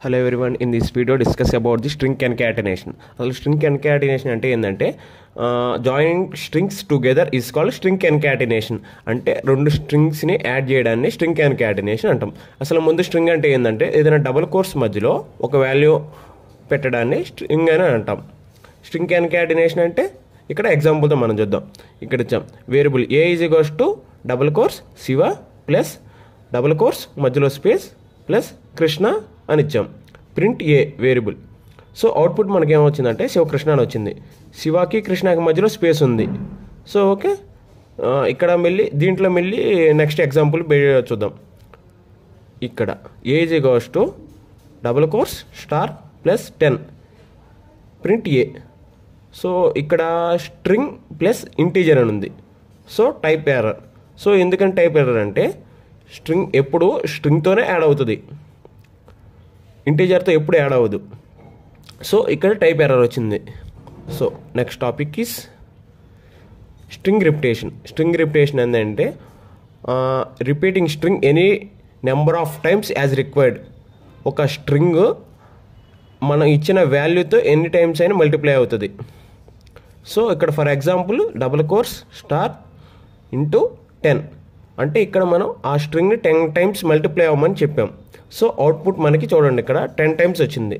Hello everyone, in this video discuss about the string concatenation. String concatenation ante endante joining strings together is called string concatenation. Ante rendu strings ni add cheyadanni string concatenation antam. Asalu mundu string ante endante edaina double quotes madhyalo oka value pettadanni string ani antam. String concatenation ante ఇక్కడ example తో మనం చూద్దాం. ఇక్కడ ఇచ్చాం variable a is equals to double quotes Shiva plus double course మధ్యలో space plus Krishna అని ఇచ్చాం. Print ఏ variable. So output మనకి ఏమొచ్చిందంటే శివకృష్ణ అని వచ్చింది. శివకి కృష్ణకి మధ్యలో స్పేస్ ఉంది. సో ఓకే, ఇక్కడ దీంట్లో నెక్స్ట్ ఎగ్జాంపుల్ చూద్దాం. ఇక్కడ a is equals to double quotes star plus 10 print a. So ఇక్కడ స్ట్రింగ్ ప్లస్ ఇంటీజర్ అని ఉంది. So type error. సో ఎందుకంటే టైప్ ఎర్రర్ అంటే స్ట్రింగ్ ఎప్పుడు స్ట్రింగ్తోనే యాడ్ అవుతుంది, ఇంటీజర్తో ఎప్పుడు యాడ్ అవ్వదు. సో ఇక్కడ టైప్ ఎర్రర్ వచ్చింది. So next topic is string repetition. String repetition ఏంటంటే repeating string any number of times as required. ఒక స్ట్రింగ్ మనం ఇచ్చిన వాల్యూతో ఎన్ని టైమ్స్ అయినా మల్టిప్లై అవుతుంది. సో ఇక్కడ for example double quotes star into 10 అంటే ఇక్కడ మనం ఆ స్ట్రింగ్ని 10 టైమ్స్ మల్టిప్లై అవ్వమని చెప్పాం. సో అవుట్పుట్ మనకి చూడండి ఇక్కడ 10 టైమ్స్ వచ్చింది.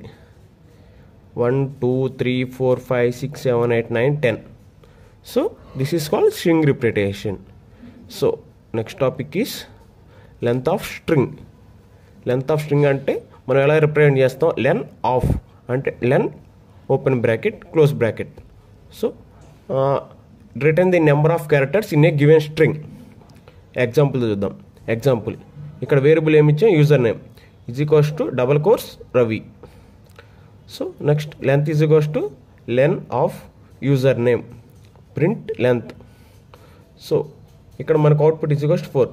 1 2 3 4 5 6 7 8 9 10. So this is called string repetition. So next topic is length of string. Length of string అంటే మనం ఎలా రిప్రజెంట్ చేస్తాం, లెన్ ఆఫ్ అంటే len open bracket close bracket. So return the number of characters in a given string. Example చూద్దాం. Example ఇక్కడ variable ఏమి ఇచ్చాం, user name is equals to double quotes Ravi. So next length is equals to len of user name print length. So ఇక్కడ మనకు output is equals to 4.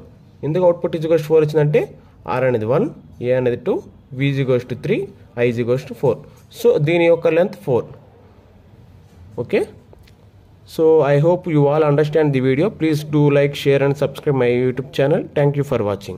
ఎందుకు output is equals to 4 వచ్చిందంటే are అనేది 1, A అనేది 2, v is equals to 3, I is equals to 4. సో దీని యొక్క length 4. Okay, so I hope you all understand the video. Please do like, share and subscribe my YouTube channel. Thank you for watching.